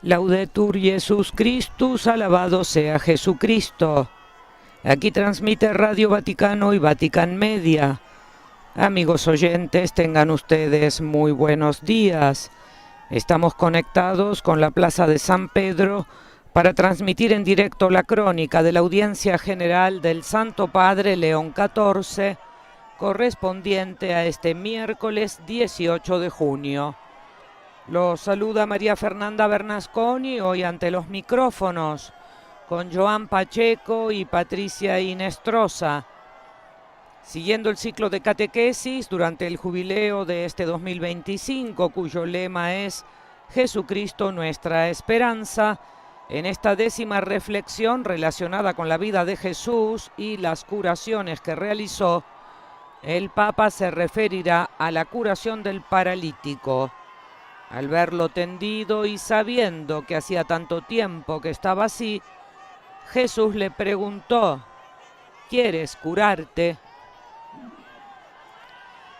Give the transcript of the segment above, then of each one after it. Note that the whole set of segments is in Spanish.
Laudetur Jesus Christus, alabado sea Jesucristo. Aquí transmite Radio Vaticano y Vatican Media. Amigos oyentes, tengan ustedes muy buenos días. Estamos conectados con la Plaza de San Pedro para transmitir en directo la crónica de la audiencia general del Santo Padre León XIV, correspondiente a este miércoles 18 de junio. Los saluda María Fernanda Bernasconi, hoy ante los micrófonos, con Joan Pacheco y Patricia Inestrosa. Siguiendo el ciclo de catequesis durante el jubileo de este 2025, cuyo lema es Jesucristo nuestra esperanza, en esta 10ª reflexión relacionada con la vida de Jesús y las curaciones que realizó, el Papa se referirá a la curación del paralítico. Al verlo tendido y sabiendo que hacía tanto tiempo que estaba así, Jesús le preguntó: ¿quieres curarte?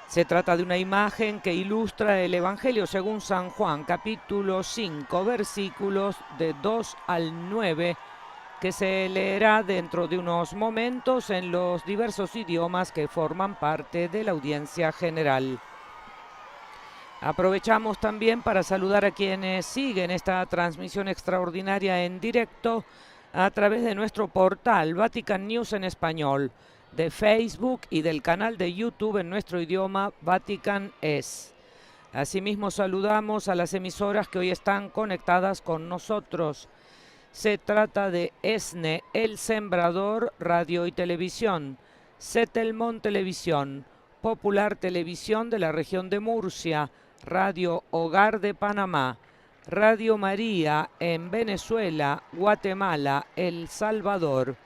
Se trata de una imagen que ilustra el Evangelio según San Juan, capítulo 5, versículos de 2 al 9, que se leerá dentro de unos momentos en los diversos idiomas que forman parte de la audiencia general. Aprovechamos también para saludar a quienes siguen esta transmisión extraordinaria en directo a través de nuestro portal Vatican News en español, de Facebook y del canal de YouTube en nuestro idioma Vatican Es. Asimismo saludamos a las emisoras que hoy están conectadas con nosotros. Se trata de ESNE, El Sembrador, Radio y Televisión, Setelmont Televisión, Popular Televisión de la región de Murcia, Radio Hogar de Panamá, Radio María en Venezuela, Guatemala, El Salvador,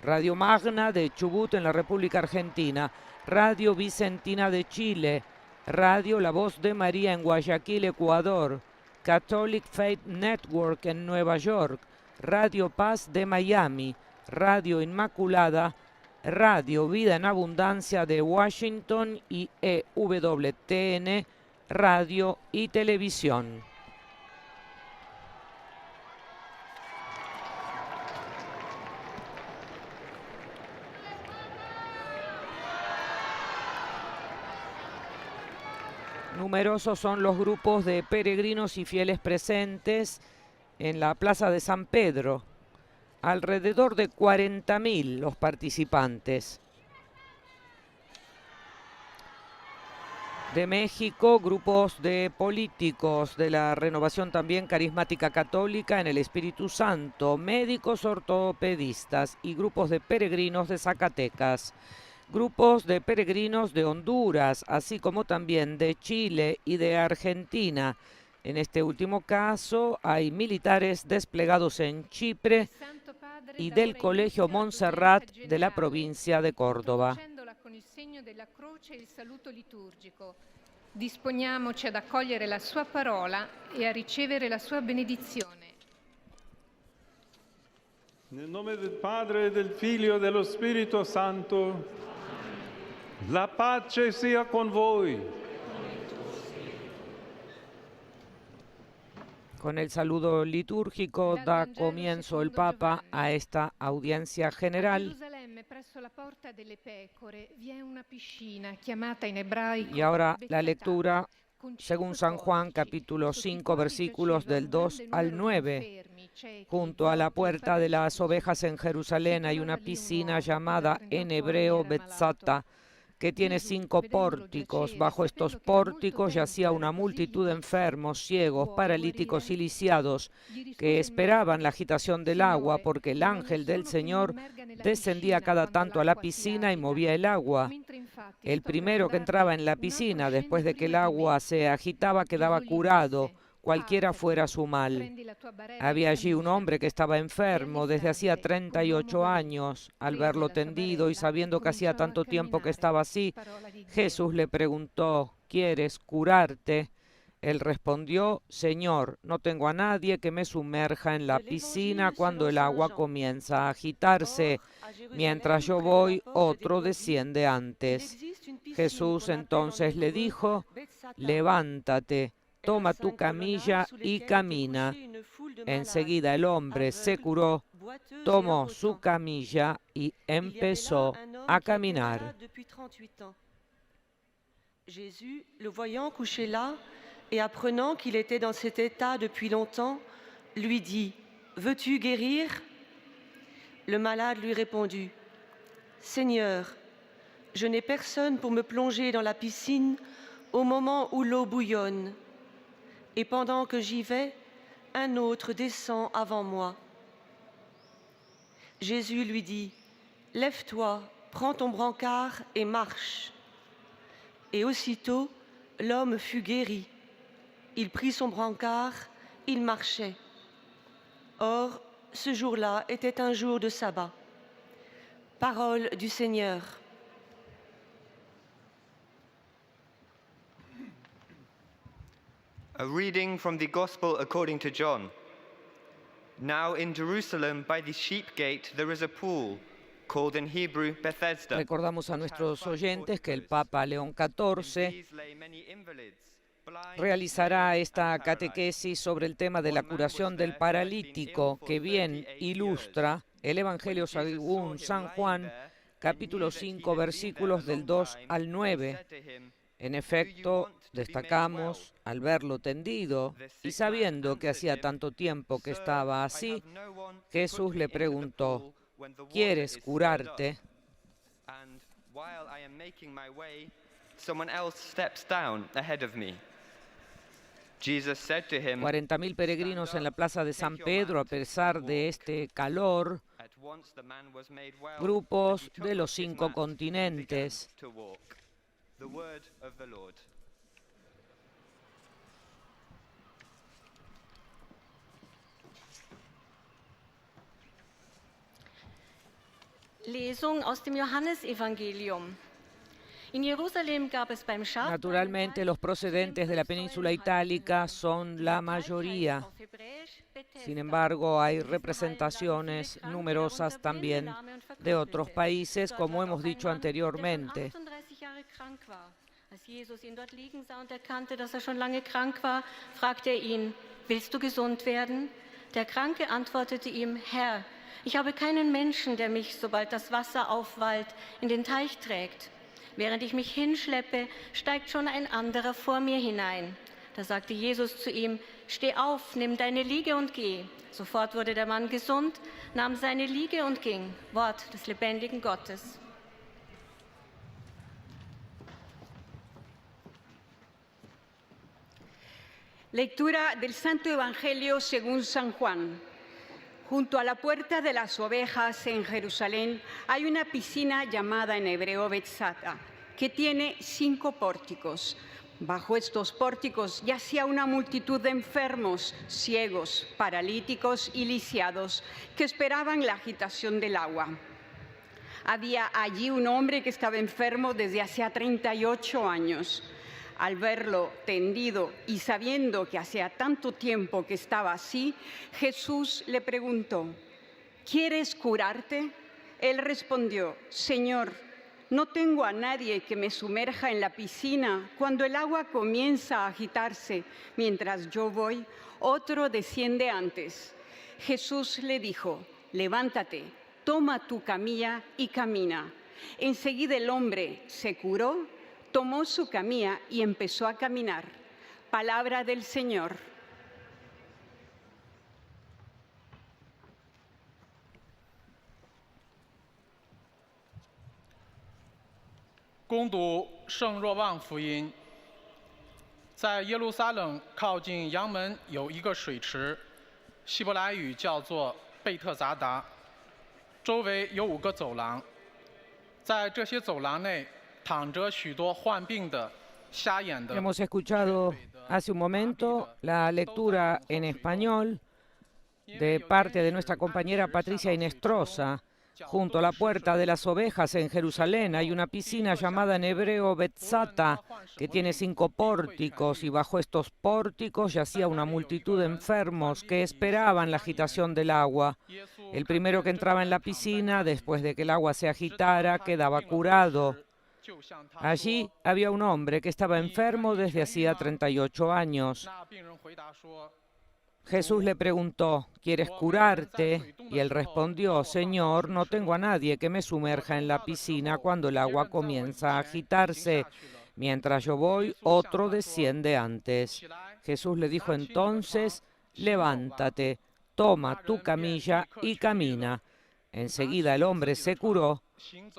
Radio Magna de Chubut en la República Argentina, Radio Vicentina de Chile, Radio La Voz de María en Guayaquil, Ecuador, Catholic Faith Network en Nueva York, Radio Paz de Miami, Radio Inmaculada, Radio Vida en Abundancia de Washington y EWTN, Radio y Televisión. Numerosos son los grupos de peregrinos y fieles presentes en la Plaza de San Pedro. Alrededor de 40.000 los participantes. De México, grupos de políticos de la Renovación también Carismática Católica en el Espíritu Santo, médicos ortopedistas y grupos de peregrinos de Zacatecas, grupos de peregrinos de Honduras, así como también de Chile y de Argentina. En este último caso hay militares desplegados en Chipre y del Colegio Montserrat de la provincia de Córdoba. Disponiamoci ad accogliere la sua parola e a ricevere la sua benedizione. Nel nome del Padre, del Figlio e dello Spirito Santo, la pace sia con voi. Con el saludo litúrgico da comienzo el Papa a esta audiencia general. Y ahora la lectura según San Juan, capítulo 5, versículos del 2 al 9. Junto a la puerta de las ovejas en Jerusalén hay una piscina llamada en hebreo Betzata, que tiene 5 pórticos. Bajo estos pórticos yacía una multitud de enfermos, ciegos, paralíticos y lisiados, que esperaban la agitación del agua, porque el ángel del Señor descendía cada tanto a la piscina y movía el agua. El primero que entraba en la piscina, después de que el agua se agitaba, quedaba curado, cualquiera fuera su mal. Había allí un hombre que estaba enfermo desde hacía 38 años. Al verlo tendido y sabiendo que hacía tanto tiempo que estaba así, Jesús le preguntó: ¿quieres curarte? Él respondió: Señor, no tengo a nadie que me sumerja en la piscina cuando el agua comienza a agitarse. Mientras yo voy, otro desciende antes. Jesús entonces le dijo: levántate, toma tu camilla y camina. Enseguida el hombre se curó, tomó su camilla y empezó a caminar. Jésus, le voyant couché là et apprenant qu'il était dans cet état depuis longtemps, lui dit: Veux-tu guérir? Le malade lui répondit: Seigneur, je n'ai personne pour me plonger dans la piscine au moment où l'eau bouillonne. Et pendant que j'y vais, un autre descend avant moi. Jésus lui dit: Lève-toi, prends ton brancard et marche. Et aussitôt, l'homme fut guéri. Il prit son brancard, il marchait. Or, ce jour-là était un jour de sabbat. Parole du Seigneur. A reading from the Gospel according to John. Now in Jerusalem by the sheep gate there is a pool, called in Hebrew Bethesda. Recordamos a nuestros oyentes que el Papa León XIV realizará esta catequesis sobre el tema de la curación del paralítico, que bien ilustra el Evangelio según San Juan, capítulo 5, versículos del 2 al 9. En efecto, destacamos, al verlo tendido y sabiendo que hacía tanto tiempo que estaba así, Jesús le preguntó: ¿quieres curarte? Jesus said to him, 40.000 peregrinos en la plaza de San Pedro a pesar de este calor, grupos de los 5 continentes. The word of the Lord. Lesung aus dem Johannesevangelium. In Jerusalem gab es beim Naturalmente, los procedentes de la península itálica son la mayoría. Sin embargo, hay representaciones numerosas también de otros países, como hemos dicho anteriormente. Als Jesus ihn dort liegen sah und erkannte, dass schon lange krank war, fragte ihn: Willst du gesund werden? Der Kranke antwortete ihm: Herr, ich habe keinen Menschen, der mich, sobald das Wasser aufwallt, in den Teich trägt. Während ich mich hinschleppe, steigt schon ein anderer vor mir hinein. Da sagte Jesus zu ihm: Steh auf, nimm deine Liege und geh. Sofort wurde der Mann gesund, nahm seine Liege und ging. Wort des lebendigen Gottes. Lectura del Santo Evangelio según San Juan. Junto a la puerta de las ovejas en Jerusalén hay una piscina llamada en hebreo Betzata, que tiene 5 pórticos. Bajo estos pórticos yacía una multitud de enfermos, ciegos, paralíticos y lisiados que esperaban la agitación del agua. Había allí un hombre que estaba enfermo desde hacía 38 años. Al verlo tendido y sabiendo que hacía tanto tiempo que estaba así, Jesús le preguntó: ¿quieres curarte? Él respondió: Señor, no tengo a nadie que me sumerja en la piscina. Cuando el agua comienza a agitarse mientras yo voy, otro desciende antes. Jesús le dijo: levántate, toma tu camilla y camina. Enseguida el hombre se curó, tomó su camilla y empezó a caminar. Palabra del Señor.攻读圣若望福音，在耶路撒冷靠近阳门有一个水池，希伯来语叫做贝特杂达，周围有5个走廊，在这些走廊内躺着许多患病的、瞎眼的。 Hemos escuchado hace un momento la lectura en español de parte de nuestra compañera Patricia Inestrosa. Junto a la puerta de las ovejas en Jerusalén hay una piscina llamada en hebreo Betzata, que tiene 5 pórticos, y bajo estos pórticos yacía una multitud de enfermos que esperaban la agitación del agua. El primero que entraba en la piscina, después de que el agua se agitara, quedaba curado. Allí había un hombre que estaba enfermo desde hacía 38 años. Jesús le preguntó, ¿quieres curarte? Y él respondió, Señor, no tengo a nadie que me sumerja en la piscina cuando el agua comienza a agitarse. Mientras yo voy, otro desciende antes. Jesús le dijo entonces, levántate, toma tu camilla y camina. Enseguida el hombre se curó,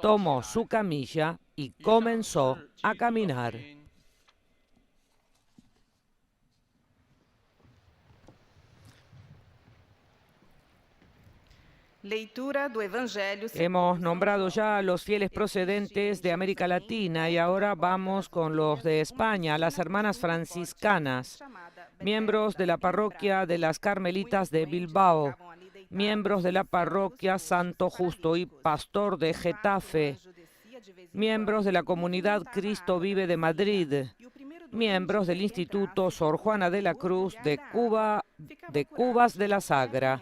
tomó su camilla y comenzó a caminar. Leitura do Evangelio. Hemos nombrado ya a los fieles procedentes de América Latina y ahora vamos con los de España, las hermanas franciscanas, miembros de la parroquia de las Carmelitas de Bilbao, miembros de la parroquia Santo Justo y Pastor de Getafe, miembros de la comunidad Cristo Vive de Madrid, miembros del Instituto Sor Juana de la Cruz de Cubas de la Sagra,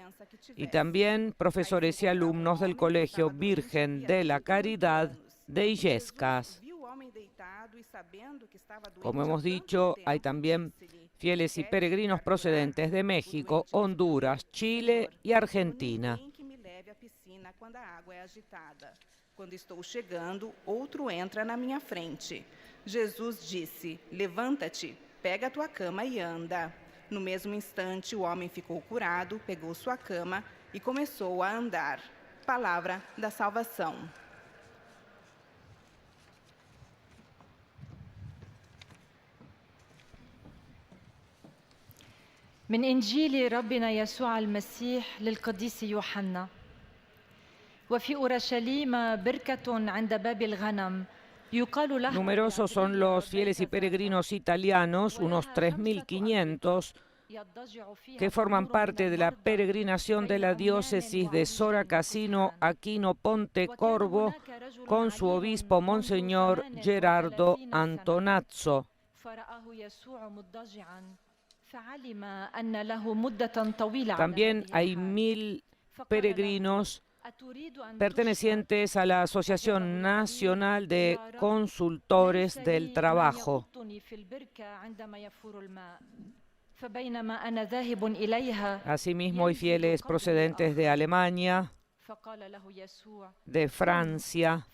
y también profesores y alumnos del Colegio Virgen de la Caridad de Illescas. Como hemos dicho, hay también fieles y peregrinos procedentes de México, Honduras, Chile y Argentina. Quando estou chegando, outro entra na minha frente. Jesus disse, levanta-te, pega a tua cama e anda. No mesmo instante, o homem ficou curado, pegou sua cama e começou a andar. Palavra da salvação. من إنجيل ربنا يسوع المسيح للقديس يوحنا. وفي أورشليم بركة عند باب الغنم. Numerosos son los fieles y peregrinos italianos, unos 3.500, que forman parte de la peregrinación de la diócesis de Sora Cassino Aquino Pontecorvo con su obispo Monseñor Gerardo Antonazzo. También hay 1.000 peregrinos pertenecientes a la Asociación Nacional de Consultores del Trabajo. Asimismo, hay fieles procedentes de Alemania, de Francia,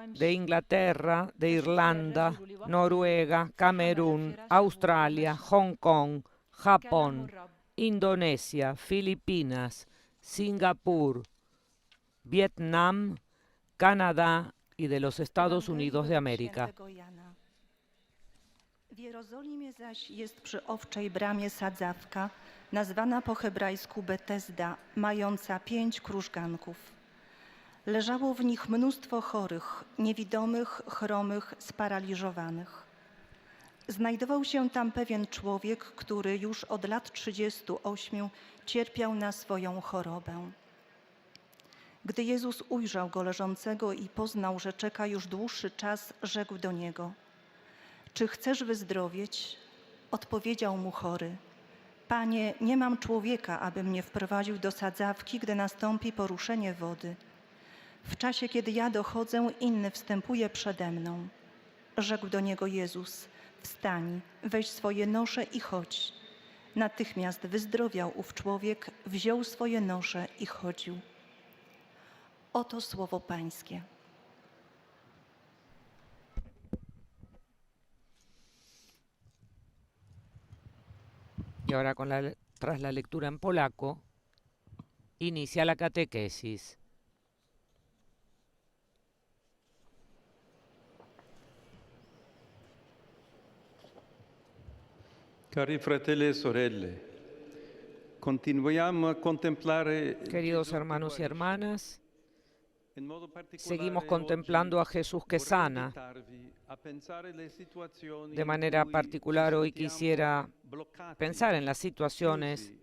de Inglaterra, de Irlanda, Noruega, Camerún, Australia, Hong Kong, Japón, Indonesia, Filipinas, Singapur, Vietnam, Canadá y de los Estados Unidos de América. W Jerozolimie zaś jest przy owczej bramie sadzawka, nazwana po hebrajsku Betesda, mająca 5 krużganków. Leżało w nich mnóstwo chorych, niewidomych, chromych, sparaliżowanych. Znajdował się tam pewien człowiek, który już od lat 38 cierpiał na swoją chorobę. Gdy Jezus ujrzał go leżącego i poznał, że czeka już dłuższy czas, rzekł do niego: Czy chcesz wyzdrowieć? Odpowiedział mu chory: Panie, nie mam człowieka, aby mnie wprowadził do sadzawki, gdy nastąpi poruszenie wody. W czasie, kiedy ja dochodzę, inny wstępuje przede mną. Rzekł do niego Jezus: Wstań, weź swoje nosze i chodź. Natychmiast wyzdrowiał ów człowiek, wziął swoje nosze i chodził. Oto słowo Pańskie. Y ahora, tras la lectura en polaco, inicia la catequesis. Cari fratelli e sorelle, continuiamo a contemplare. Queridos hermanos y hermanas, seguimos contemplando a Jesús que sana. De manera particular, hoy quisiera pensar en las situaciones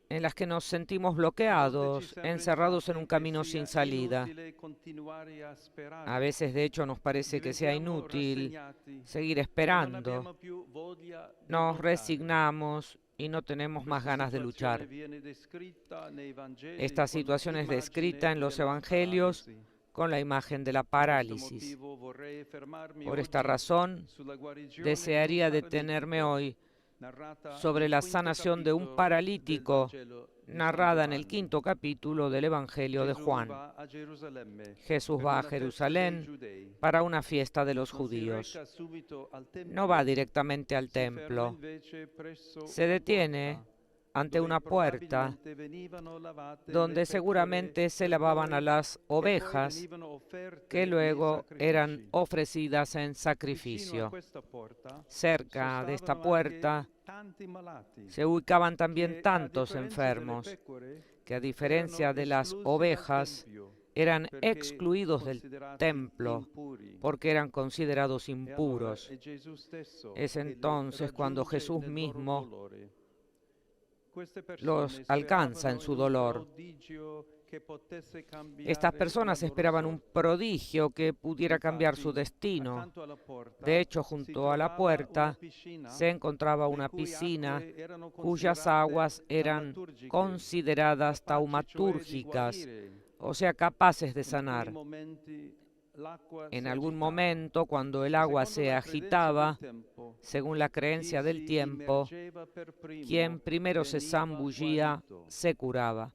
en las que nos sentimos bloqueados, encerrados en un camino sin salida. A veces, de hecho, nos parece que sea inútil seguir esperando. Nos resignamos y no tenemos más ganas de luchar. Esta situación es descrita en los Evangelios con la imagen de la parálisis. Por esta razón, desearía detenerme hoy sobre la sanación de un paralítico, narrada en el 5º capítulo del Evangelio de Juan. Jesús va a Jerusalén para una fiesta de los judíos. No va directamente al templo. Se detiene ante una puerta donde seguramente se lavaban a las ovejas que luego eran ofrecidas en sacrificio. Cerca de esta puerta se ubicaban también tantos enfermos que, a diferencia de las ovejas, eran excluidos del templo porque eran considerados impuros. Es entonces cuando Jesús mismo los alcanza en su dolor. Estas personas esperaban un prodigio que pudiera cambiar su destino. De hecho, junto a la puerta se encontraba una piscina cuyas aguas eran consideradas taumatúrgicas, o sea, capaces de sanar. En algún momento, cuando el agua se agitaba, según la creencia del tiempo, quien primero se zambullía se curaba.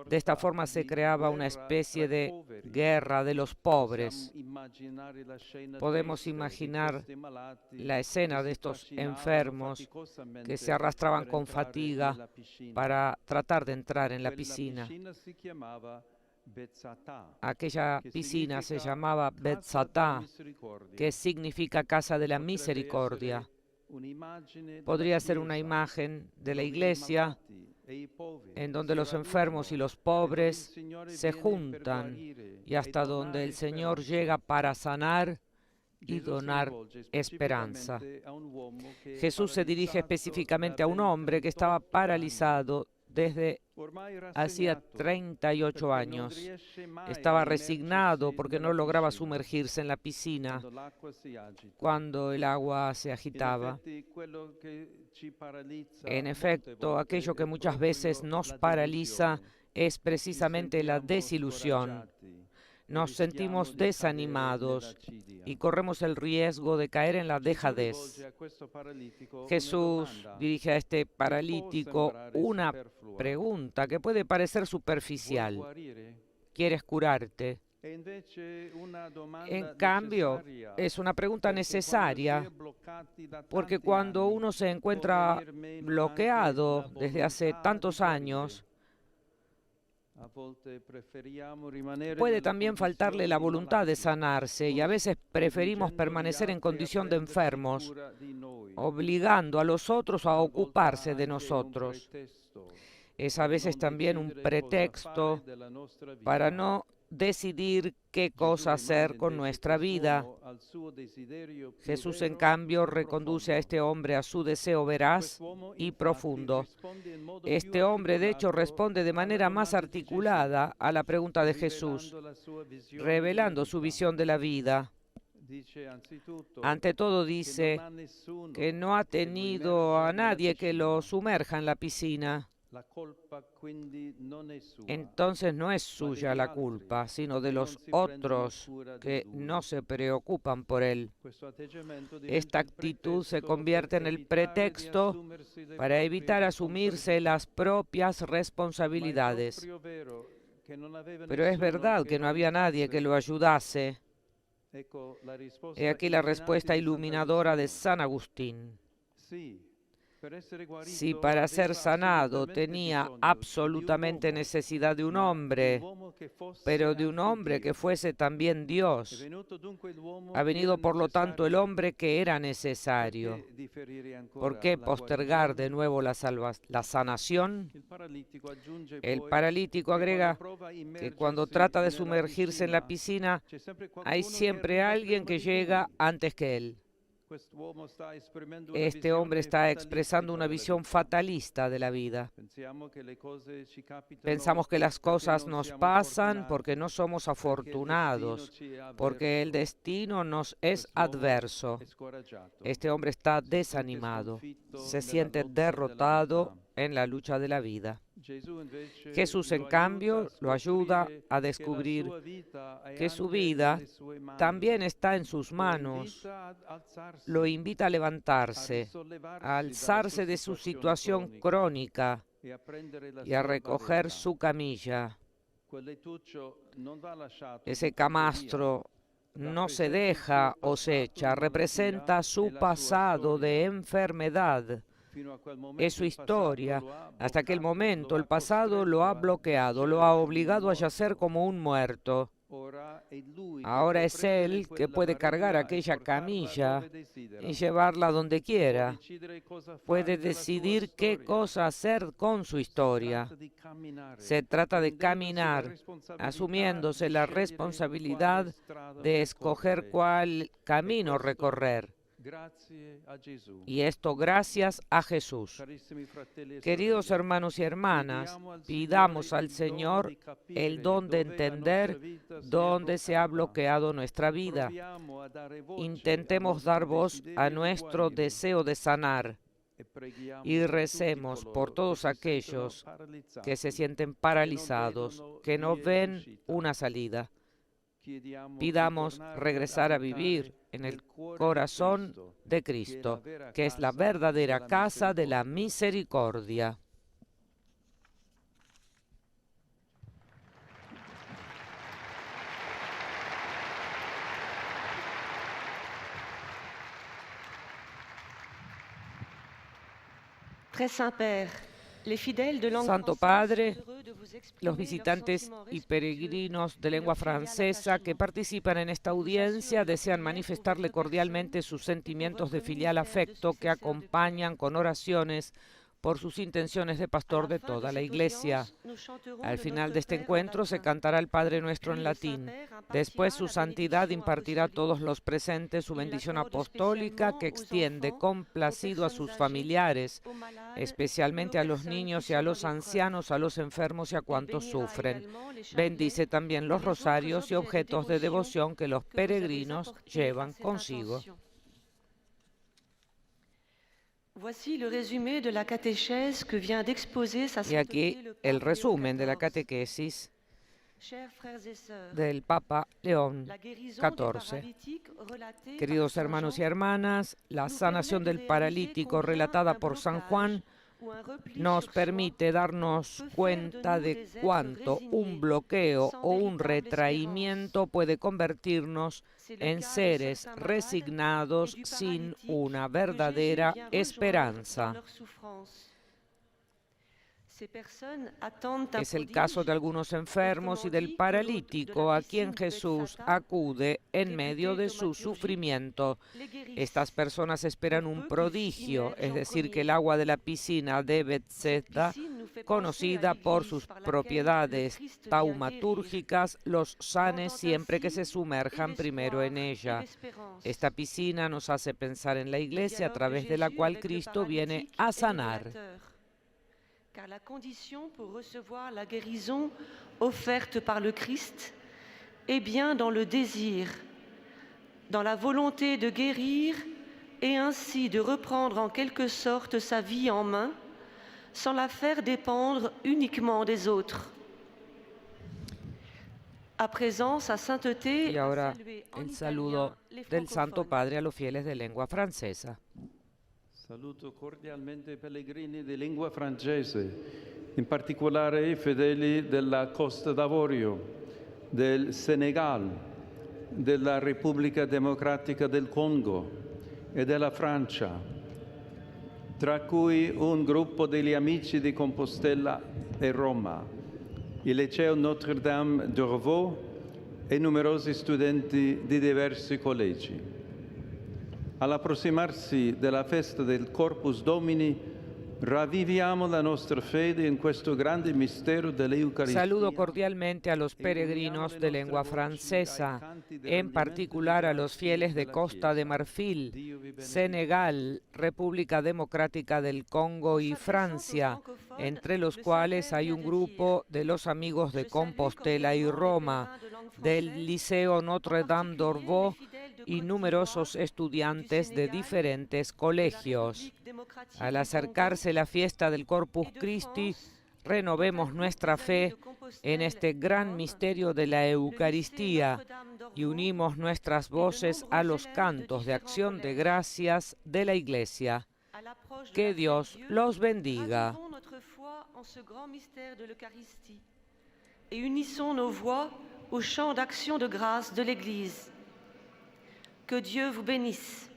De esta forma se creaba una especie de guerra de los pobres. Podemos imaginar la escena de estos enfermos que se arrastraban con fatiga para tratar de entrar en la piscina. Aquella piscina se llamaba Betzatá, que significa casa de la misericordia. Podría ser una imagen de la iglesia en donde los enfermos y los pobres se juntan y hasta donde el Señor llega para sanar y donar esperanza. Jesús se dirige específicamente a un hombre que estaba paralizado desde hacía 38 años. Estaba resignado porque no lograba sumergirse en la piscina cuando el agua se agitaba. En efecto, aquello que muchas veces nos paraliza es precisamente la desilusión. Nos sentimos desanimados y corremos el riesgo de caer en la dejadez. Jesús dirige a este paralítico una pregunta que puede parecer superficial. ¿Quieres curarte? En cambio, es una pregunta necesaria, porque cuando uno se encuentra bloqueado desde hace tantos años, puede también faltarle la voluntad de sanarse y a veces preferimos permanecer en condición de enfermos, obligando a los otros a ocuparse de nosotros. Es a veces también un pretexto para no decidir qué cosa hacer con nuestra vida. Jesús, en cambio, reconduce a este hombre a su deseo veraz y profundo. Este hombre, de hecho, responde de manera más articulada a la pregunta de Jesús, revelando su visión de la vida. Ante todo dice que no ha tenido a nadie que lo sumerja en la piscina. Entonces no es suya la culpa, sino de los otros que no se preocupan por él. Esta actitud se convierte en el pretexto para evitar asumirse las propias responsabilidades. Pero es verdad que no había nadie que lo ayudase. He aquí la respuesta iluminadora de San Agustín. Si para ser sanado tenía absolutamente necesidad de un hombre, pero de un hombre que fuese también Dios, ha venido por lo tanto el hombre que era necesario. ¿Por qué postergar de nuevo la sanación? El paralítico agrega que cuando trata de sumergirse en la piscina, hay siempre alguien que llega antes que él. Este hombre está expresando una visión fatalista de la vida. Pensamos que las cosas nos pasan porque no somos afortunados, porque el destino nos es adverso. Este hombre está desanimado, se siente derrotado en la lucha de la vida. Jesús, en cambio, lo ayuda a descubrir que su vida también está en sus manos. Lo invita a levantarse, a alzarse de su situación crónica y a recoger su camilla. Ese camastro no se deja o se echa, representa su pasado de enfermedad. Es su historia. Hasta aquel momento el pasado lo ha bloqueado, lo ha obligado a yacer como un muerto. Ahora es él que puede cargar aquella camilla y llevarla donde quiera. Puede decidir qué cosa hacer con su historia. Se trata de caminar, asumiéndose la responsabilidad de escoger cuál camino recorrer. Y esto gracias a Jesús. Queridos hermanos y hermanas, pidamos al Señor el don de entender dónde se ha bloqueado nuestra vida. Intentemos dar voz a nuestro deseo de sanar y recemos por todos aquellos que se sienten paralizados, que no ven una salida. Pidamos regresar a vivir en el corazón de Cristo, que es la verdadera casa de la misericordia. Santo Padre, los visitantes y peregrinos de lengua francesa que participan en esta audiencia desean manifestarle cordialmente sus sentimientos de filial afecto que acompañan con oraciones por sus intenciones de pastor de toda la Iglesia. Al final de este encuentro se cantará el Padre Nuestro en latín. Después su santidad impartirá a todos los presentes su bendición apostólica que extiende complacido a sus familiares, especialmente a los niños y a los ancianos, a los enfermos y a cuantos sufren. Bendice también los rosarios y objetos de devoción que los peregrinos llevan consigo. Y aquí el resumen de la catequesis del Papa León XIV. Queridos hermanos y hermanas, la sanación del paralítico relatada por San Juan nos permite darnos cuenta de cuánto un bloqueo o un retraimiento puede convertirnos en seres resignados sin una verdadera esperanza. Es el caso de algunos enfermos y del paralítico a quien Jesús acude en medio de su sufrimiento. Estas personas esperan un prodigio, es decir, que el agua de la piscina de Bethesda, conocida por sus propiedades taumatúrgicas, los sane siempre que se sumerjan primero en ella. Esta piscina nos hace pensar en la Iglesia a través de la cual Cristo viene a sanar. Car la condition pour recevoir la guérison offerte par le Christ est bien dans le désir, dans la volonté de guérir et ainsi de reprendre en quelque sorte sa vie en main, sans la faire dépendre uniquement des autres. À présent, sa sainteté. Y ahora el saludo del Santo Padre a los fieles de lengua francesa. Saluto cordialmente i pellegrini di lingua francese, in particolare i fedeli della Costa d'Avorio, del Senegal, della Repubblica Democratica del Congo e della Francia, tra cui un gruppo degli Amici di Compostela e Roma, il Liceo Notre-Dame d'Orvaux e numerosi studenti di diversi collegi. All'approssimarsi della festa del Corpus Domini, ravviviamo la nostra fede in questo grande mistero dell'Eucaristia. Saludo cordialmente a los peregrinos de lengua francesa, en particular a los fieles de Costa de Marfil, Senegal, República Democrática del Congo y Francia, entre los cuales hay un grupo de los amigos de Compostela y Roma, del Liceo Notre-Dame d'Orvaux y numerosos estudiantes de diferentes colegios. Al acercarse la fiesta del Corpus Christi, renovemos nuestra fe en este gran misterio de la Eucaristía y unimos nuestras voces a los cantos de acción de gracias de la Iglesia. Que Dios los bendiga. Et unissons nos voix au chant d'action de grâce de l'Église. Que Dieu vous bénisse.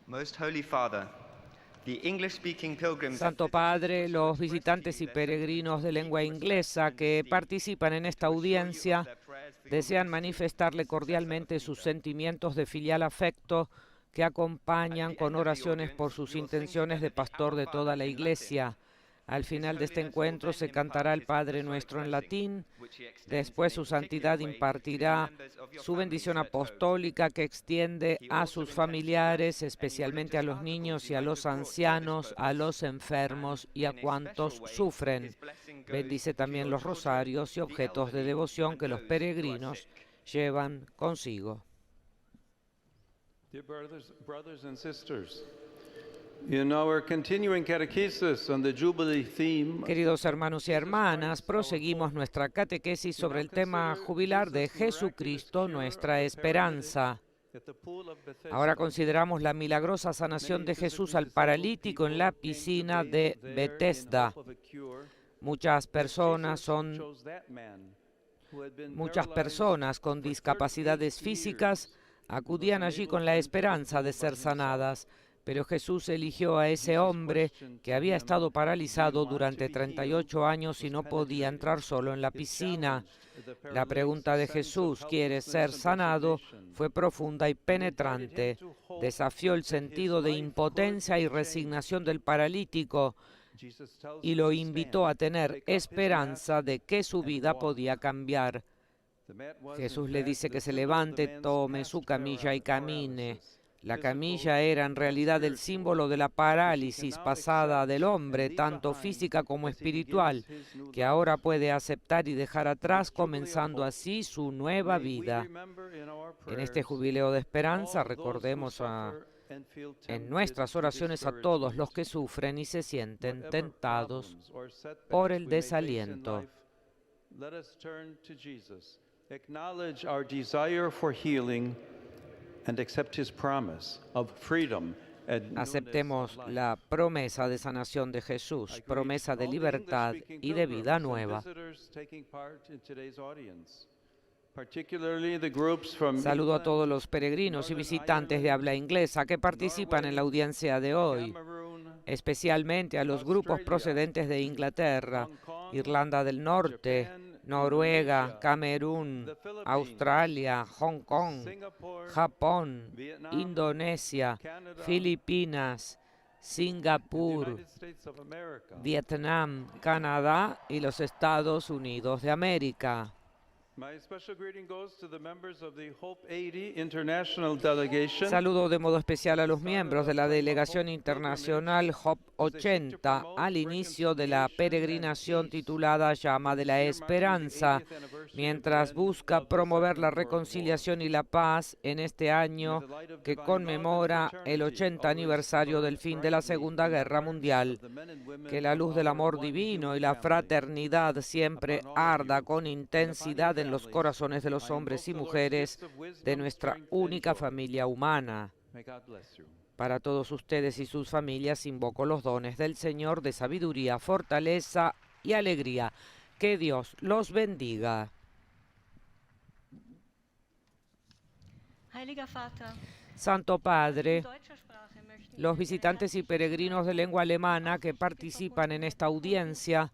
Most Holy Father, the English-speaking pilgrims Santo Padre, los visitantes y peregrinos de lengua inglesa que participan en esta audiencia desean manifestarle cordialmente sus sentimientos de filial afecto que acompañan con oraciones por sus intenciones de pastor de toda la Iglesia. Al final de este encuentro se cantará el Padre Nuestro en latín. Después su santidad impartirá su bendición apostólica que extiende a sus familiares, especialmente a los niños y a los ancianos, a los enfermos y a cuantos sufren. Bendice también los rosarios y objetos de devoción que los peregrinos llevan consigo. Dear brothers and sisters, in our continuing catechesis on the Jubilee theme, Queridos hermanos y hermanas, proseguimos nuestra catequesis sobre el tema jubilar de Jesucristo, nuestra esperanza. Ahora consideramos la milagrosa sanación de Jesús al paralítico en la piscina de Betesda. Muchas personas con discapacidades físicas acudían allí con la esperanza de ser sanadas, pero Jesús eligió a ese hombre que había estado paralizado durante 38 años y no podía entrar solo en la piscina. La pregunta de Jesús, ¿quieres ser sanado?, fue profunda y penetrante. Desafió el sentido de impotencia y resignación del paralítico y lo invitó a tener esperanza de que su vida podía cambiar. Jesús le dice que se levante, tome su camilla y camine. La camilla era en realidad el símbolo de la parálisis pasada del hombre, tanto física como espiritual, que ahora puede aceptar y dejar atrás, comenzando así su nueva vida. En este jubileo de esperanza recordemos en nuestras oraciones a todos los que sufren y se sienten tentados por el desaliento. Acknowledge our desire for healing and accept his promise of freedom. Aceptemos la promesa de sanación de Jesús, promesa de libertad y de vida nueva. Saludo a todos los peregrinos y visitantes de habla inglesa que participan en la audiencia de hoy, especialmente a los grupos procedentes de Inglaterra, Irlanda del Norte, Noruega, Camerún, Australia, Hong Kong, Japón, Indonesia, Filipinas, Singapur, Vietnam, Canadá y los Estados Unidos de América. Saludo de modo especial a los miembros de la delegación internacional HOP 80 al inicio de la peregrinación titulada Llama de la Esperanza, mientras busca promover la reconciliación y la paz en este año que conmemora el 80 aniversario del fin de la Segunda Guerra Mundial. Que la luz del amor divino y la fraternidad siempre arda con intensidad en los corazones de los hombres y mujeres de nuestra única familia humana. Para todos ustedes y sus familias invoco los dones del Señor de sabiduría, fortaleza y alegría. Que Dios los bendiga. Santo Padre, los visitantes y peregrinos de lengua alemana que participan en esta audiencia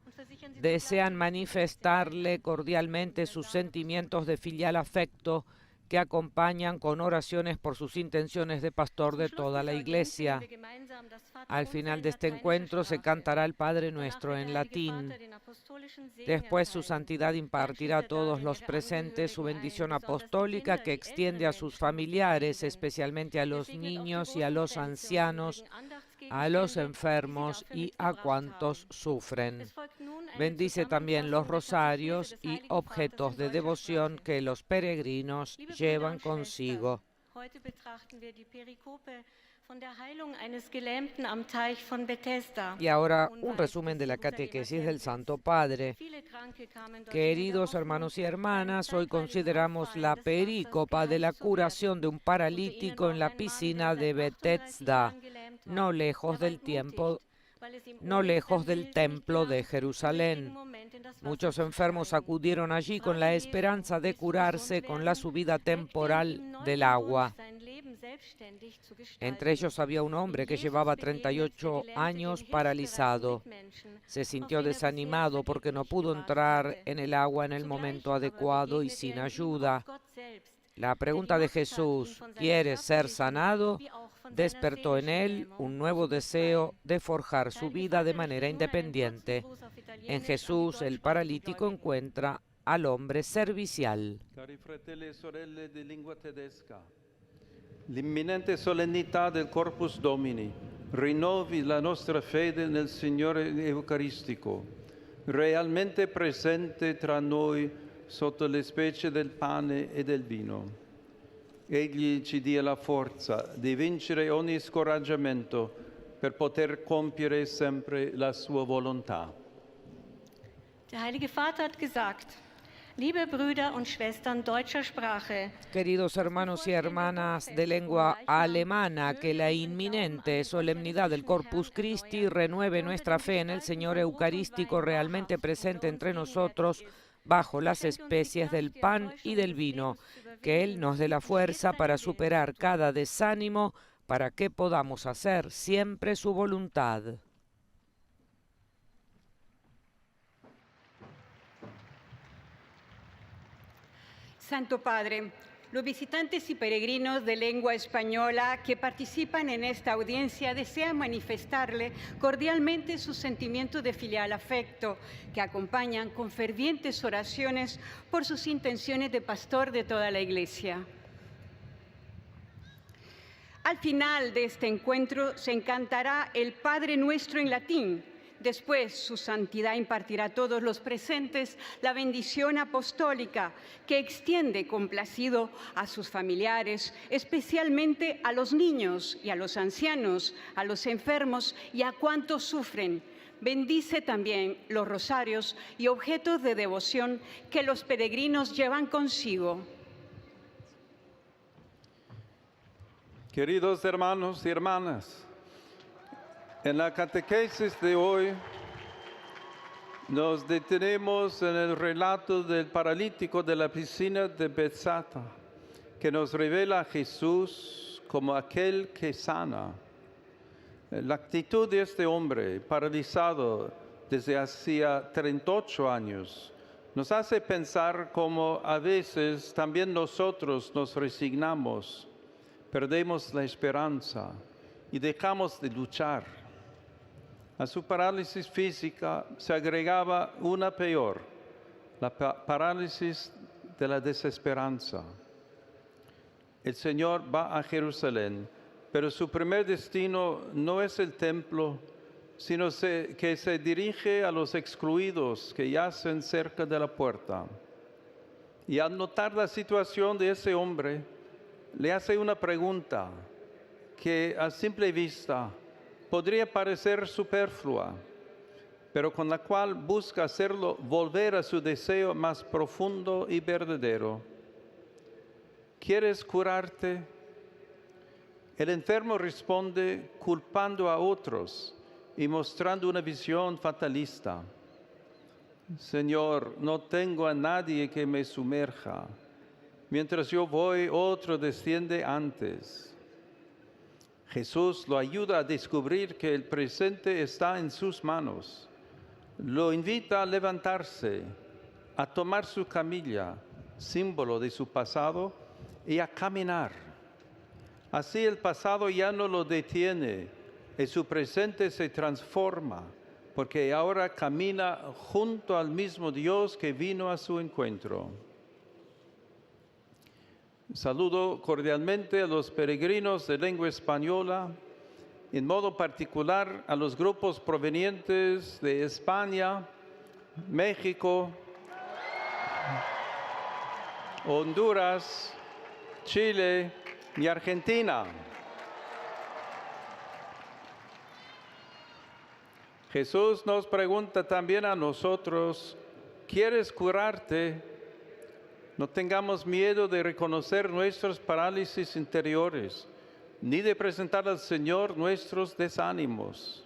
desean manifestarle cordialmente sus sentimientos de filial afecto que acompañan con oraciones por sus intenciones de pastor de toda la Iglesia. Al final de este encuentro se cantará el Padre Nuestro en latín. Después su santidad impartirá a todos los presentes su bendición apostólica que extiende a sus familiares, especialmente a los niños y a los ancianos, a los enfermos y a cuantos sufren. Bendice también los rosarios y objetos de devoción que los peregrinos llevan consigo. Heute betrachten wir die Perikope von der Heilung eines Gelähmten am Teich von Bethesda. Y ahora un resumen de la catequesis del Santo Padre. Queridos hermanos y hermanas, hoy consideramos la perícopa de la curación de un paralítico en la piscina de Bethesda, no lejos del templo de Jerusalén. Muchos enfermos acudieron allí con la esperanza de curarse con la subida temporal del agua. Entre ellos había un hombre que llevaba 38 años paralizado. Se sintió desanimado porque no pudo entrar en el agua en el momento adecuado y sin ayuda. La pregunta de Jesús, ¿quieres ser sanado?, despertó en él un nuevo deseo de forjar su vida de manera independiente. En Jesús, el paralítico encuentra al hombre servicial. Cari fratelli e sorelle di lingua tedesca, l'imminente solennità del Corpus Domini rinnovi la nostra fede nel Signore Eucaristico, realmente presente tra noi sotto le specie del pane e del vino. Egli ci dia la forza di vincere ogni scoraggiamento per poter compiere sempre la sua volontà. Der Heilige Vater hat gesagt, liebe Brüder und Schwestern deutscher Sprache, Queridos hermanos y hermanas de lengua alemana, que la inminente solemnidad del Corpus Christi renueve nuestra fe en el Señor Eucarístico realmente presente entre nosotros bajo las especies del pan y del vino, que Él nos dé la fuerza para superar cada desánimo, para que podamos hacer siempre su voluntad. Santo Padre, los visitantes y peregrinos de lengua española que participan en esta audiencia desean manifestarle cordialmente su sentimiento de filial afecto, que acompañan con fervientes oraciones por sus intenciones de pastor de toda la Iglesia. Al final de este encuentro se cantará el Padre Nuestro en latín. Después, su santidad impartirá a todos los presentes la bendición apostólica que extiende complacido a sus familiares, especialmente a los niños y a los ancianos, a los enfermos y a cuantos sufren. Bendice también los rosarios y objetos de devoción que los peregrinos llevan consigo. Queridos hermanos y hermanas, en la catequesis de hoy nos detenemos en el relato del paralítico de la piscina de Bethesda, que nos revela a Jesús como aquel que sana. La actitud de este hombre paralizado desde hacía 38 años nos hace pensar cómo a veces también nosotros nos resignamos, perdemos la esperanza y dejamos de luchar. A su parálisis física se agregaba una peor, la parálisis de la desesperanza. El Señor va a Jerusalén, pero su primer destino no es el templo, sino que se dirige a los excluidos que yacen cerca de la puerta. Y al notar la situación de ese hombre, le hace una pregunta que a simple vista podría parecer superflua, pero con la cual busca hacerlo volver a su deseo más profundo y verdadero. ¿Quieres curarte? El enfermo responde culpando a otros y mostrando una visión fatalista. Señor, no tengo a nadie que me sumerja. Mientras yo voy, otro desciende antes. Jesús lo ayuda a descubrir que el presente está en sus manos. Lo invita a levantarse, a tomar su camilla, símbolo de su pasado, y a caminar. Así el pasado ya no lo detiene y su presente se transforma, porque ahora camina junto al mismo Dios que vino a su encuentro. Saludo cordialmente a los peregrinos de lengua española en modo particular a los grupos provenientes de España, México, Honduras, Chile y Argentina. Jesús nos pregunta también a nosotros, ¿quieres curarte? No tengamos miedo de reconocer nuestras parálisis interiores, ni de presentar al Señor nuestros desánimos.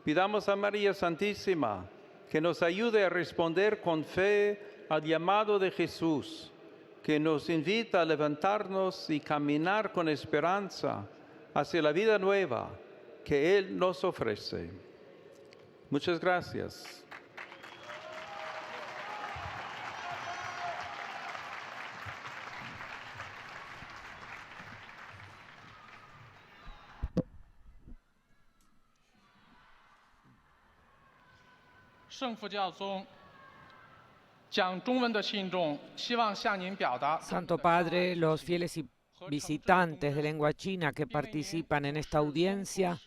Pidamos a María Santísima que nos ayude a responder con fe al llamado de Jesús, que nos invita a levantarnos y caminar con esperanza hacia la vida nueva que Él nos ofrece. Muchas gracias. Santo Padre, los fieles y visitantes de lengua china que participan en esta audiencia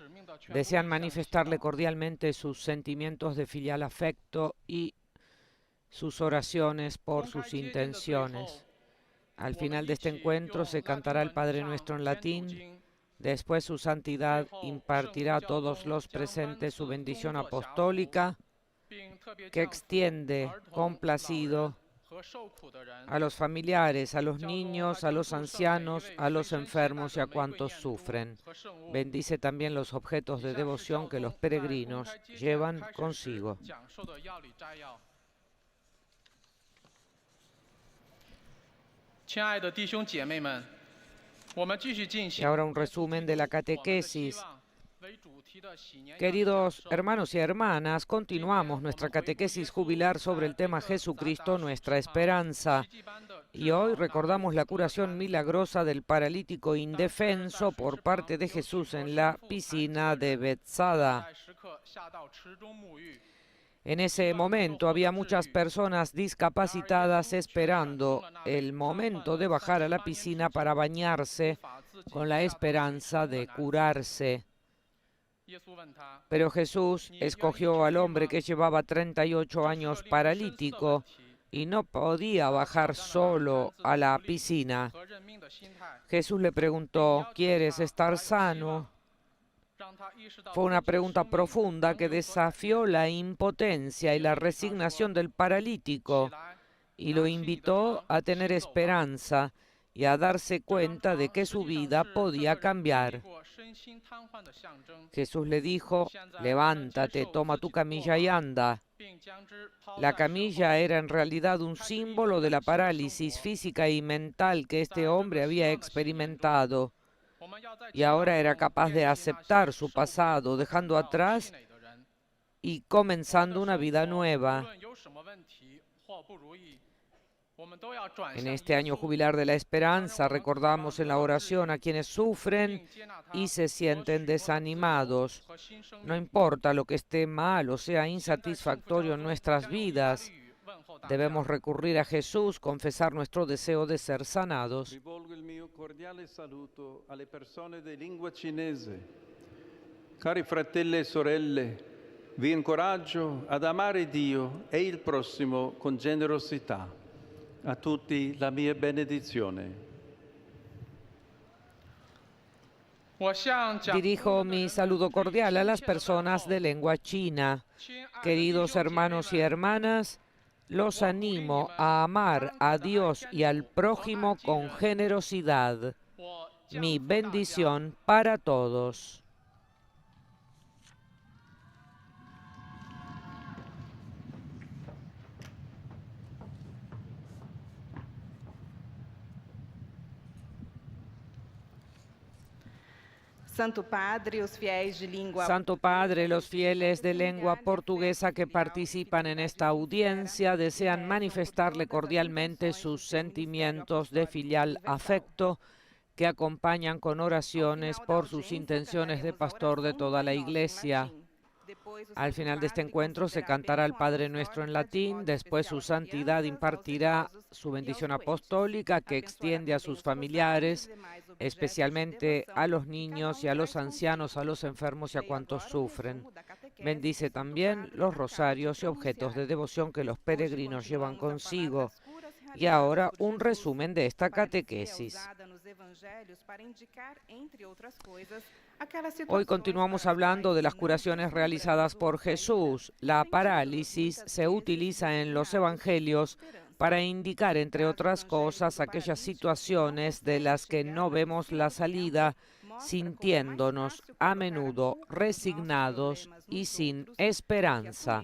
desean manifestarle cordialmente sus sentimientos de filial afecto y sus oraciones por sus intenciones. Al final de este encuentro se cantará el Padre Nuestro en latín. Después su santidad impartirá a todos los presentes su bendición apostólica, que extiende complacido a los familiares, a los niños, a los ancianos, a los enfermos y a cuantos sufren. Bendice también los objetos de devoción que los peregrinos llevan consigo. Y ahora un resumen de la catequesis. Queridos hermanos y hermanas, continuamos nuestra catequesis jubilar sobre el tema Jesucristo, nuestra esperanza. Y hoy recordamos la curación milagrosa del paralítico indefenso por parte de Jesús en la piscina de Bethsada. En ese momento había muchas personas discapacitadas esperando el momento de bajar a la piscina para bañarse con la esperanza de curarse. Pero Jesús escogió al hombre que llevaba 38 años paralítico y no podía bajar solo a la piscina. Jesús le preguntó, ¿quieres estar sano? Fue una pregunta profunda que desafió la impotencia y la resignación del paralítico y lo invitó a tener esperanza y a darse cuenta de que su vida podía cambiar. Jesús le dijo, levántate, toma tu camilla y anda. La camilla era en realidad un símbolo de la parálisis física y mental que este hombre había experimentado. Y ahora era capaz de aceptar su pasado, dejando atrás y comenzando una vida nueva. En este año jubilar de la esperanza recordamos en la oración a quienes sufren y se sienten desanimados. No importa lo que esté mal o sea insatisfactorio en nuestras vidas, debemos recurrir a Jesús, confesar nuestro deseo de ser sanados. Rivolgo il mio cordiale saluto alle persone di lingua cinese. Cari fratelli e sorelle, vi incoraggio ad amare Dio e il prossimo con generosità. A tutti la mia benedizione. Dirijo mi saludo cordial a las personas de lengua china. Queridos hermanos y hermanas, los animo a amar a Dios y al prójimo con generosidad. Mi bendición para todos. Santo Padre, os fiéis de língua Santo Padre, los fieles de lengua portuguesa que participan en esta audiencia desean manifestarle cordialmente sus sentimientos de filial afecto que acompañan con oraciones por sus intenciones de pastor de toda la Iglesia. Al final de este encuentro se cantará el Padre Nuestro en latín, después su santidad impartirá su bendición apostólica que extiende a sus familiares, especialmente a los niños y a los ancianos, a los enfermos y a cuantos sufren. Bendice también los rosarios y objetos de devoción que los peregrinos llevan consigo. Y ahora un resumen de esta catequesis. Hoy continuamos hablando de las curaciones realizadas por Jesús. La parálisis se utiliza en los evangelios para indicar, entre otras cosas, aquellas situaciones de las que no vemos la salida, sintiéndonos a menudo resignados y sin esperanza.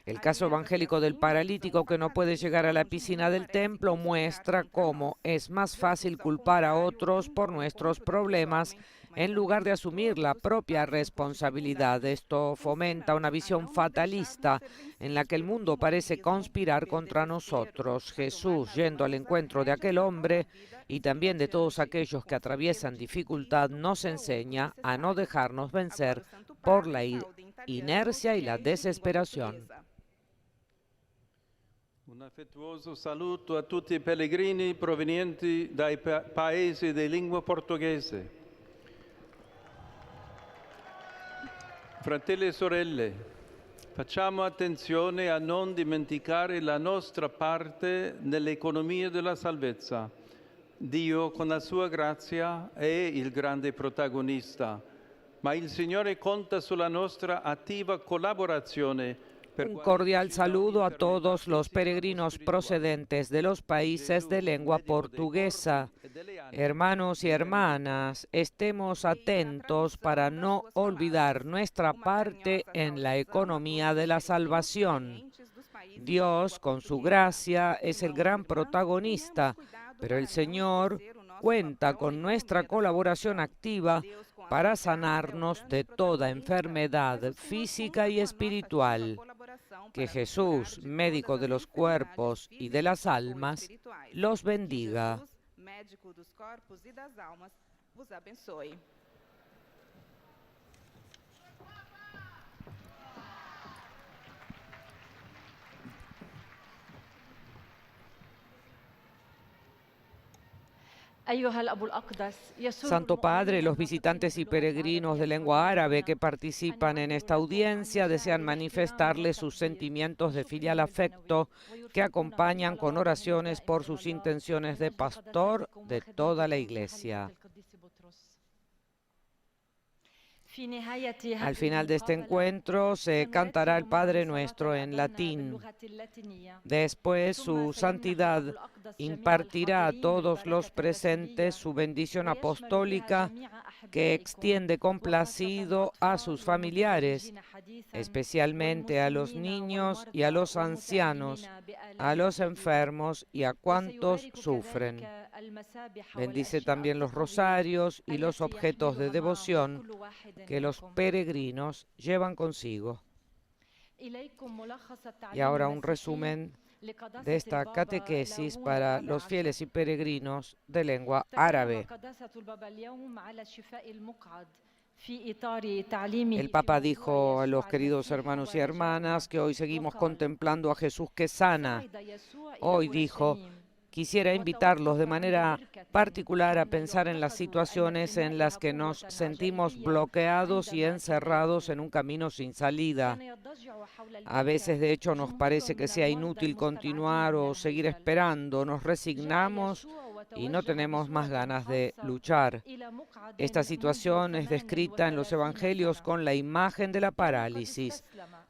El caso evangélico del paralítico que no puede llegar a la piscina del templo muestra cómo es más fácil culpar a otros por nuestros problemas en lugar de asumir la propia responsabilidad. Esto fomenta una visión fatalista en la que el mundo parece conspirar contra nosotros. Jesús, yendo al encuentro de aquel hombre y también de todos aquellos que atraviesan dificultad, nos enseña a no dejarnos vencer por la inercia y la desesperación. Un affettuoso saluto a tutti i pellegrini provenienti dai paesi di lingua portoghese. Fratelli e sorelle, facciamo attenzione a non dimenticare la nostra parte nell'economia della salvezza. Dio, con la sua grazia, è il grande protagonista, ma il Signore conta sulla nostra attiva collaborazione. Un cordial saludo a todos los peregrinos procedentes de los países de lengua portuguesa. Hermanos y hermanas, estemos atentos para no olvidar nuestra parte en la economía de la salvación. Dios, con su gracia, es el gran protagonista, pero el Señor cuenta con nuestra colaboración activa para sanarnos de toda enfermedad física y espiritual. Que Jesús, médico de los cuerpos y de las almas, los bendiga. Médico dos corpos e das almas, vos abençoe. Santo Padre, los visitantes y peregrinos de lengua árabe que participan en esta audiencia desean manifestarle sus sentimientos de filial afecto que acompañan con oraciones por sus intenciones de pastor de toda la Iglesia. Al final de este encuentro se cantará el Padre Nuestro en latín. Después su santidad impartirá a todos los presentes su bendición apostólica que extiende complacido a sus familiares, especialmente a los niños y a los ancianos, a los enfermos y a cuantos sufren. Bendice también los rosarios y los objetos de devoción que los peregrinos llevan consigo. Y ahora un resumen de esta catequesis para los fieles y peregrinos de lengua árabe. El Papa dijo a los queridos hermanos y hermanas que hoy seguimos contemplando a Jesús que sana. Hoy dijo: quisiera invitarlos de manera particular a pensar en las situaciones en las que nos sentimos bloqueados y encerrados en un camino sin salida. A veces, de hecho, nos parece que sea inútil continuar o seguir esperando. Nos resignamos y no tenemos más ganas de luchar. Esta situación es descrita en los evangelios con la imagen de la parálisis.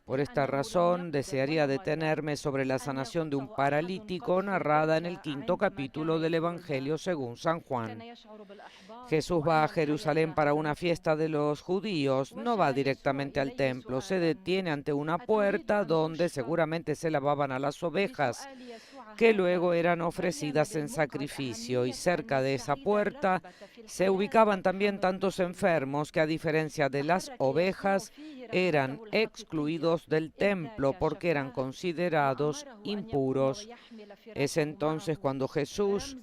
Por esta razón, desearía detenerme sobre la sanación de un paralítico narrada en el 5º capítulo del Evangelio según San Juan. Jesús va a Jerusalén para una fiesta de los judíos, no va directamente al templo, se detiene ante una puerta donde seguramente se lavaban a las ovejas, que luego eran ofrecidas en sacrificio, y cerca de esa puerta se ubicaban también tantos enfermos que, a diferencia de las ovejas, eran excluidos del templo porque eran considerados impuros. Es entonces cuando Jesús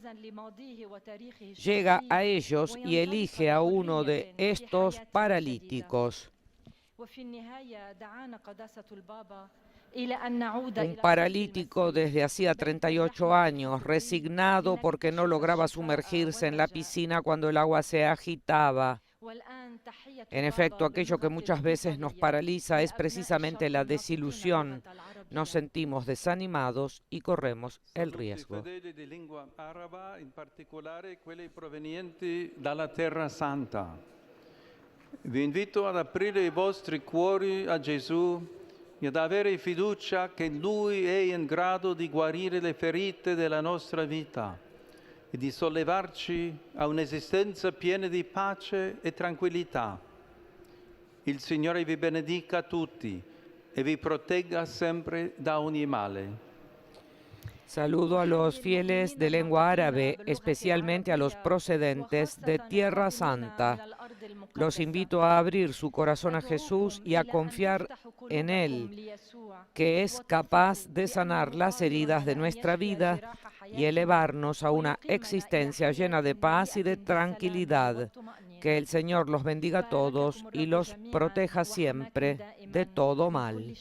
llega a ellos y elige a uno de estos paralíticos. Un paralítico desde hacía 38 años, resignado porque no lograba sumergirse en la piscina cuando el agua se agitaba. En efecto, aquello que muchas veces nos paraliza es precisamente la desilusión. Nos sentimos desanimados y corremos el riesgo. Fedeli di lingua araba, in particolare quelli provenienti dalla Terra Santa. Vi invito ad aprire i vostri cuori a Gesù e ad avere fiducia che Lui è in grado di guarire le ferite della nostra vita e di sollevarci a un'esistenza piena di pace e tranquillità. Il Signore vi benedica tutti e vi protegga sempre da ogni male. Saludo a los fieles de lengua árabe, especialmente a los procedentes de Tierra Santa. Los invito a abrir su corazón a Jesús y a confiar en Él, que es capaz de sanar las heridas de nuestra vida y elevarnos a una existencia llena de paz y de tranquilidad. Que el Señor los bendiga a todos y los proteja siempre de todo mal.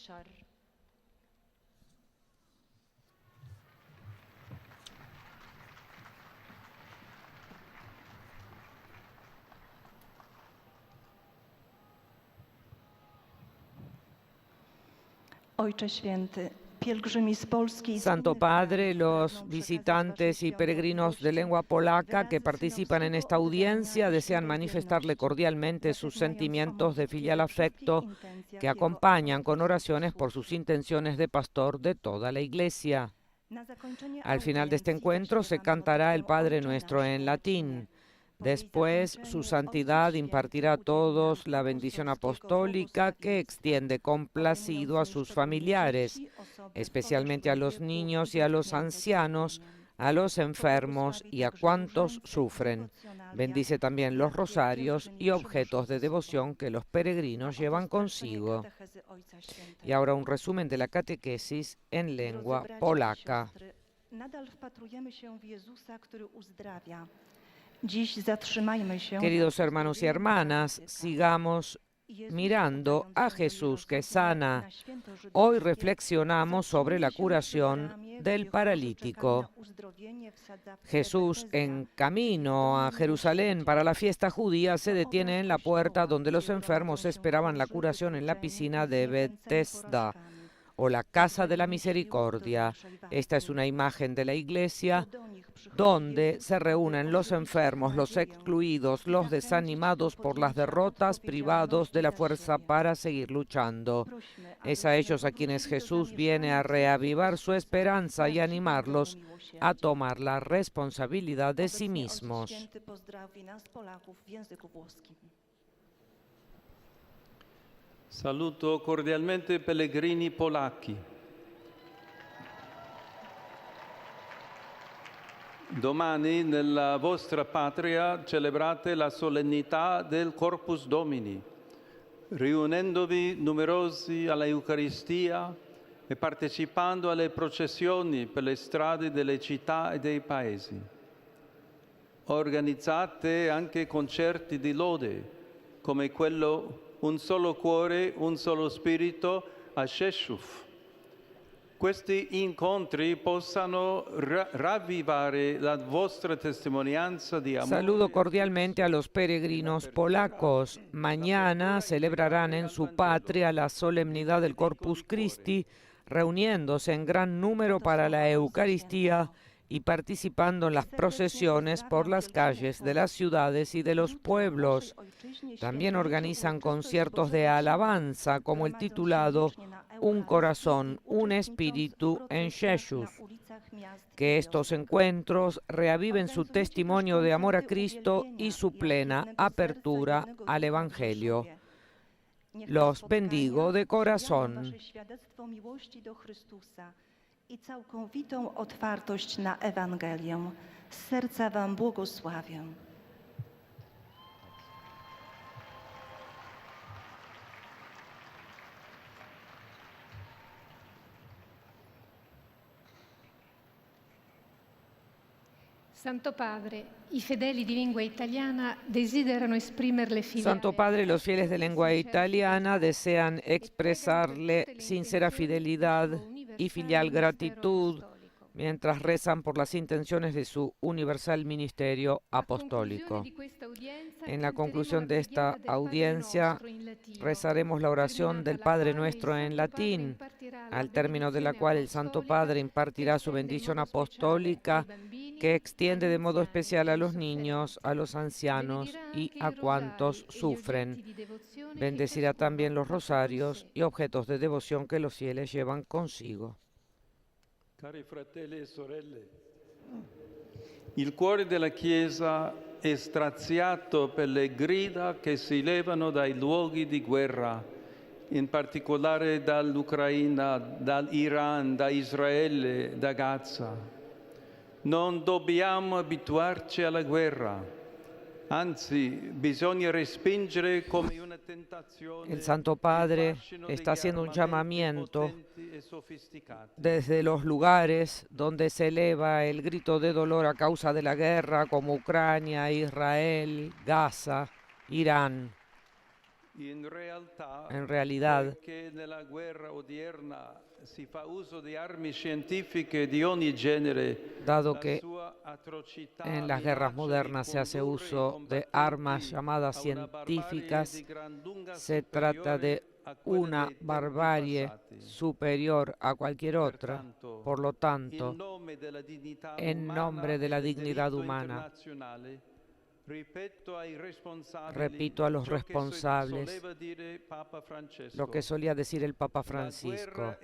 Ojcze Święty, pielgrzymi z Polski. Santo Padre, los visitantes y peregrinos de lengua polaca que participan en esta audiencia desean manifestarle cordialmente sus sentimientos de filial afecto que acompañan con oraciones por sus intenciones de pastor de toda la Iglesia. Al final de este encuentro se cantará el Padre Nuestro en latín. Después, su santidad impartirá a todos la bendición apostólica que extiende complacido a sus familiares, especialmente a los niños y a los ancianos, a los enfermos y a cuantos sufren. Bendice también los rosarios y objetos de devoción que los peregrinos llevan consigo. Y ahora un resumen de la catequesis en lengua polaca. Queridos hermanos y hermanas, sigamos mirando a Jesús que sana. Hoy reflexionamos sobre la curación del paralítico. Jesús, en camino a Jerusalén para la fiesta judía, se detiene en la puerta donde los enfermos esperaban la curación en la piscina de Betesda, o la Casa de la Misericordia. Esta es una imagen de la iglesia donde se reúnen los enfermos, los excluidos, los desanimados por las derrotas, privados de la fuerza para seguir luchando. Es a ellos a quienes Jesús viene a reavivar su esperanza y animarlos a tomar la responsabilidad de sí mismos. Saluto cordialmente pellegrini polacchi. Domani nella vostra patria celebrate la solennità del Corpus Domini, riunendovi numerosi alla Eucaristia e partecipando alle processioni per le strade delle città e dei paesi. Organizzate anche concerti di lode, come quello Un solo cuore, un solo spirito a Rzeszów. Questi incontri possano ravvivare la vostra testimonianza di amore. Saludo cordialmente a los peregrinos polacos. Mañana celebrarán en su patria la solemnidad del Corpus Christi, reuniéndose en gran número para la Eucaristía y participando en las procesiones por las calles de las ciudades y de los pueblos. También organizan conciertos de alabanza, como el titulado Un corazón, un espíritu en Rzeszów. Que estos encuentros reaviven su testimonio de amor a Cristo y su plena apertura al Evangelio. Los bendigo de corazón. I całkowitą otwartość na Ewangelię. Z serca Wam błogosławię. Santo Padre, i fedeli di lingua italiana desiderano esprimerle filiale. Santo Padre, los fieles de lengua italiana desean expresarle sincera fidelidad y filial gratitud mientras rezan por las intenciones de su universal ministerio apostólico. En la conclusión de esta audiencia, rezaremos la oración del Padre Nuestro en latín, al término de la cual el Santo Padre impartirá su bendición apostólica, que extiende de modo especial a los niños, a los ancianos y a cuantos sufren. Bendecirá también los rosarios y objetos de devoción que los fieles llevan consigo. Cari fratelli e sorelle, il cuore della Chiesa è straziato per le grida che si levano dai luoghi di guerra, in particolare dall'Ucraina, dall'Iran, da Israele, da Gaza. Non dobbiamo abituarci alla guerra. Anzi, bisogna respingere come una tentazione. El Santo Padre está haciendo un llamamiento desde los lugares donde se eleva el grito de dolor a causa de la guerra, como Ucrania, Israel, Gaza, Irán. En realidad, nella guerra odierna si fa uso di armi scientifiche di ogni genere, dado que en las guerras modernas se hace uso de armas llamadas científicas, se trata de una barbarie superior a cualquier otra. Por lo tanto, en nombre de la dignidad humana, repito a los responsables lo que solía decir el Papa Francisco: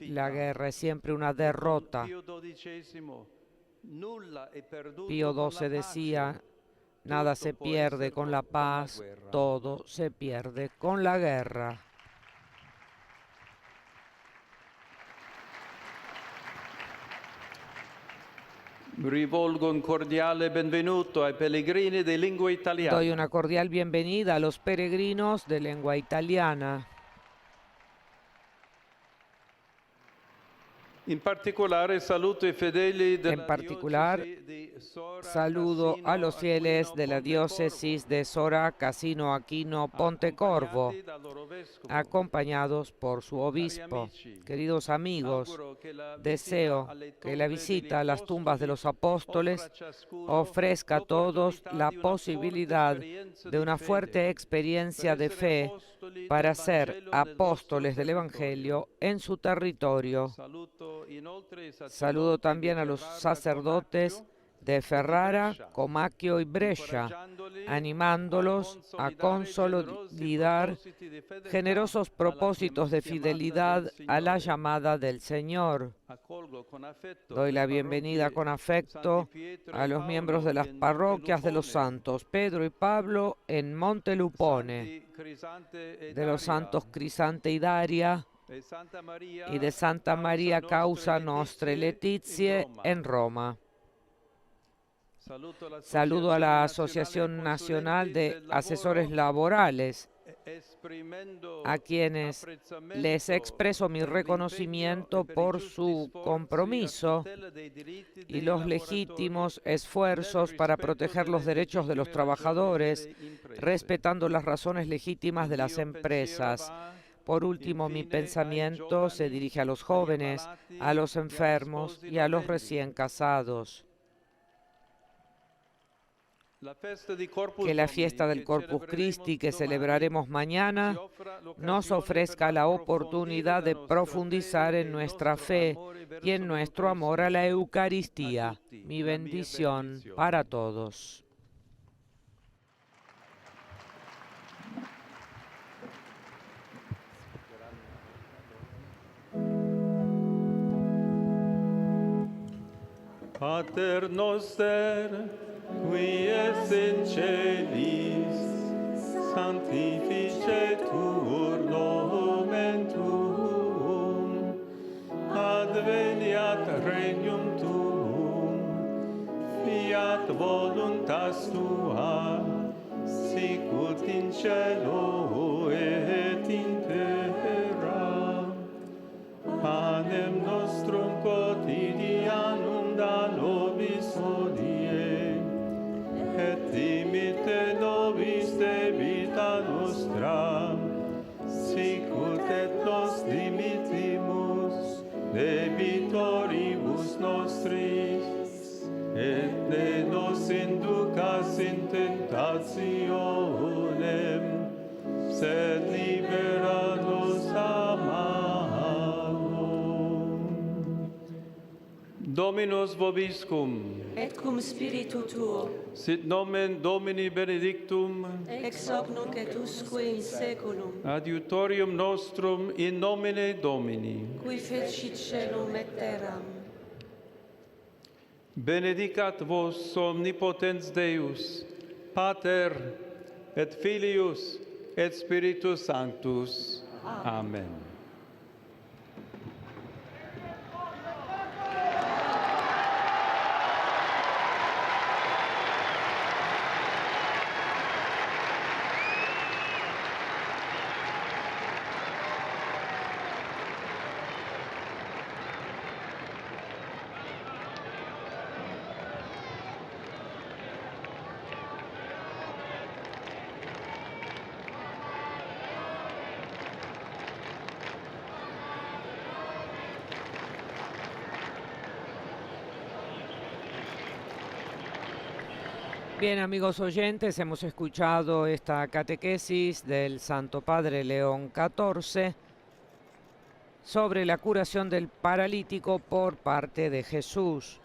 la guerra es siempre una derrota. Pío XII decía: nada se pierde con la paz, todo se pierde con la guerra. Rivolgo un cordiale benvenuto ai pellegrini di lingua italiana. Doy una cordial bienvenida a los peregrinos de lengua italiana. In particolare saluto i fedeli En particular, saludo a los fieles de la diócesis de Sora, Casino, Aquino, Pontecorvo, acompañados por su obispo. Queridos amigos, deseo que la visita a las tumbas de los apóstoles ofrezca a todos la posibilidad de una fuerte experiencia de fe para ser apóstoles del Evangelio en su territorio. Saludo también a los sacerdotes de Ferrara, Comacchio y Brescia, animándolos a consolidar generosos propósitos de fidelidad a la llamada del Señor. Doy la bienvenida con afecto a los miembros de las parroquias de los santos Pedro y Pablo en Montelupone, de los santos Crisante y Daria, y de Santa Maria Causa Nostre Letizie en Roma. Saludo a la Asociación Nacional de Asesores Laborales, a quienes les expreso mi reconocimiento por su compromiso y los legítimos esfuerzos para proteger los derechos de los trabajadores, respetando las razones legítimas de las empresas. Por último, mi pensamiento se dirige a los jóvenes, a los enfermos y a los recién casados. Que la fiesta del Corpus Christi que celebraremos mañana nos ofrezca la oportunidad de profundizar en nuestra fe y en nuestro amor a la Eucaristía. Mi bendición para todos. Pater noster, qui es in celis, sanctificetur nomen tuum, adveniat regnum tuum, fiat voluntas tua, sicut in cielo et in terra. Panem nostrum quotidianum da nobis debitoribus nostris, et ne nos inducas in tentationem, sed libera nos a malo. Dominus vobiscum, et cum spiritu tuo, sit nomen Domini benedictum, ex hoc nunc et usque in saeculum, adiutorium nostrum in nomine Domini. qui fecit caelum et terram. Benedicat vos omnipotens Deus, Pater et Filius et Spiritus Sanctus. Amen. Bien, amigos oyentes, hemos escuchado esta catequesis del Santo Padre León XIV sobre la curación del paralítico por parte de Jesús.